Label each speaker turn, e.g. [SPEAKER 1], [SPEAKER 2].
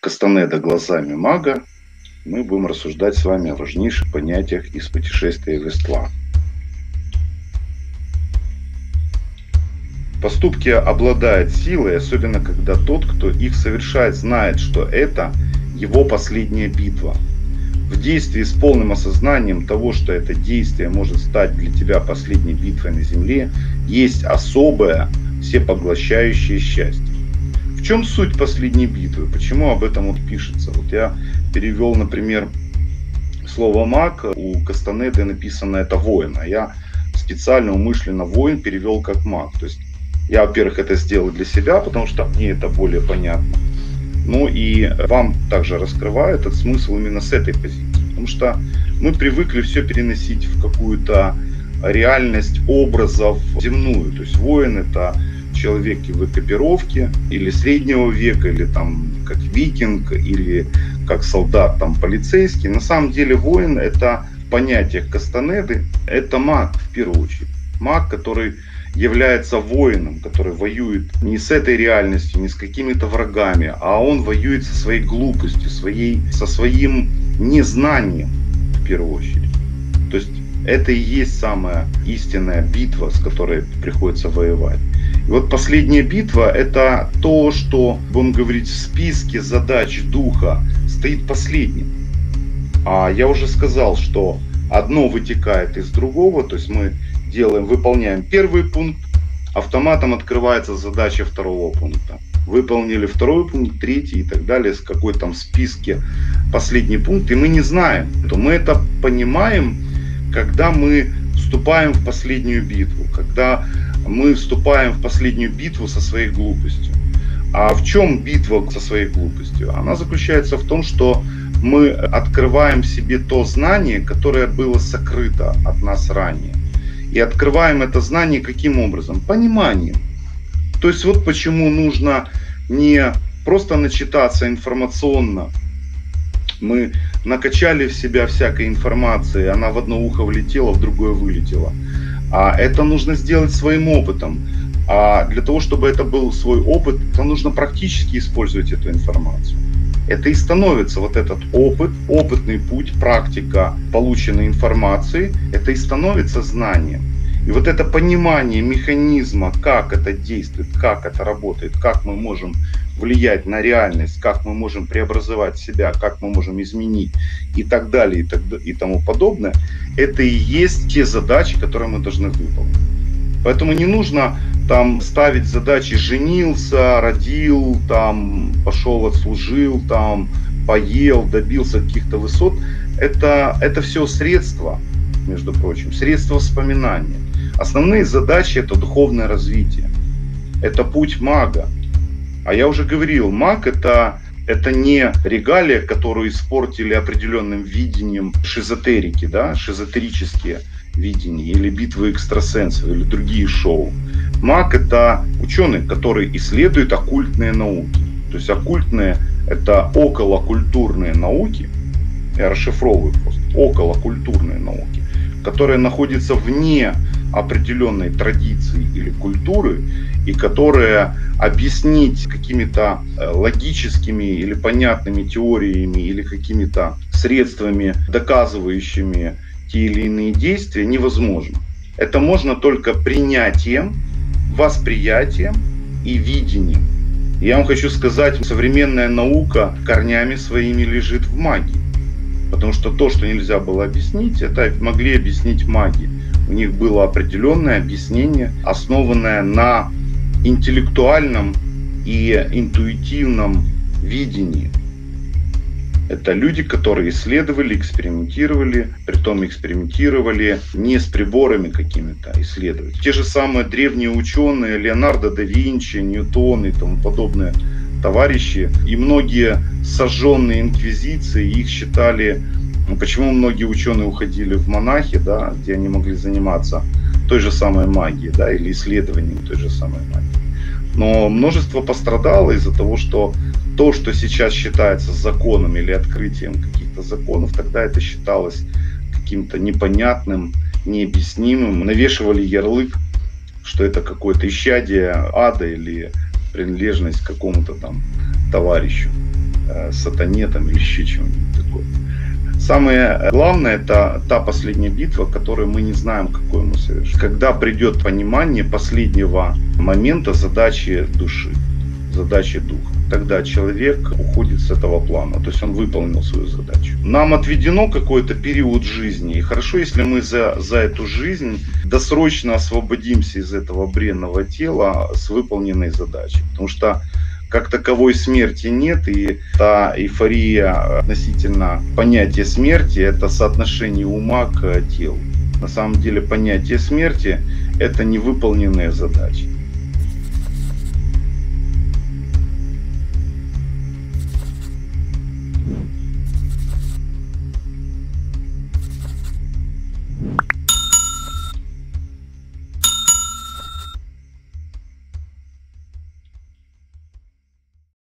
[SPEAKER 1] Кастанеда глазами мага мы будем рассуждать с вами о важнейших понятиях из путешествия в Истван. Поступки обладают силой, особенно когда тот, кто их совершает, знает, что это его последняя битва. В действии с полным осознанием того, что это действие может стать для тебя последней битвой на земле, есть особое всепоглощающее счастье. В чем суть последней битвы? Почему об этом вот пишется? Вот я перевел, например, слово маг, у Кастанеды написано это воин, а я специально умышленно воин перевел как маг. То есть я, во-первых, это сделал для себя, потому что мне это более понятно. Ну и вам также раскрываю этот смысл именно с этой позиции. Потому что мы привыкли все переносить в какую-то реальность образов земную. То есть воин — это человек в экипировке, или среднего века, или там как викинг, или как солдат, там полицейский. На самом деле воин — это в понятиях Кастанеды, это маг в первую очередь. Маг, который является воином, который воюет не с этой реальностью, не с какими-то врагами, а он воюет со своей глупостью, со своим незнанием в первую очередь. То есть это и есть самая истинная битва, с которой приходится воевать. И вот последняя битва — это то, что, будем говорить, в списке задач духа стоит последним. А я уже сказал, что одно вытекает из другого, то есть мы выполняем первый пункт, автоматом открывается задача второго пункта. Выполнили второй пункт, третий и так далее, с какой там списке последний пункт, и мы не знаем. То мы это понимаем, когда мы вступаем в последнюю битву, когда мы вступаем в последнюю битву со своей глупостью. А в чем битва со своей глупостью? Она заключается в том, что мы открываем в себе то знание, которое было сокрыто от нас ранее. И открываем это знание каким образом? Пониманием. То есть вот почему нужно не просто начитаться информационно. Мы накачали в себя всякой информации, она в одно ухо влетела, в другое вылетела. А это нужно сделать своим опытом. А для того, чтобы это был свой опыт, то нужно практически использовать эту информацию. Это и становится вот этот опыт, опытный путь, практика полученной информации, это и становится знанием. И вот это понимание механизма, как это действует, как это работает, как мы можем влиять на реальность, как мы можем преобразовать себя, как мы можем изменить и так далее и тому подобное, это и есть те задачи, которые мы должны выполнить. Поэтому не нужно там ставить задачи: женился, родил, там пошел отслужил, там поел, добился каких-то высот. Это все средства, между прочим, средства вспоминания. Основные задачи — это духовное развитие, это путь мага. А я уже говорил, маг — это не регалия, которую испортили определенным видением шизотерики, да, шизотерические видения, или битвы экстрасенсов, или другие шоу. Маг — это ученый, который исследует оккультные науки. То есть оккультные — это околокультурные науки, я расшифровываю просто, околокультурные науки, которые находятся вне определенной традиции или культуры, и которые объяснить какими-то логическими или понятными теориями или какими-то средствами, доказывающими те или иные действия, невозможно. Это можно только принятием, восприятием и видением. Я вам хочу сказать, современная наука корнями своими лежит в магии. Потому что то, что нельзя было объяснить, это могли объяснить маги. У них было определенное объяснение, основанное на интеллектуальном и интуитивном видении. Это люди, которые исследовали, экспериментировали, притом экспериментировали не с приборами какими-то, а исследовали. Те же самые древние ученые, Леонардо да Винчи, Ньютон и тому подобные товарищи, и многие сожженные инквизицией, их считали. Почему многие ученые уходили в монахи, да, где они могли заниматься той же самой магией, да, или исследованием той же самой магии. Но множество пострадало из-за того, что то, что сейчас считается законом или открытием каких-то законов, тогда это считалось каким-то непонятным, необъяснимым. Навешивали ярлык, что это какое-то исчадие ада или принадлежность к какому-то там товарищу. сатане там, или еще чего-нибудь такое. Самое главное — это та последняя битва, которую мы не знаем, какой мы совершим. Когда придет понимание последнего момента задачи души, задачи духа, тогда человек уходит с этого плана, то есть он выполнил свою задачу. Нам отведено какой-то период жизни, и хорошо, если мы за эту жизнь досрочно освободимся из этого бренного тела с выполненной задачей, потому что как таковой смерти нет, и та эйфория относительно понятия смерти — это соотношение ума к телу. На самом деле понятие смерти — это невыполненные задачи.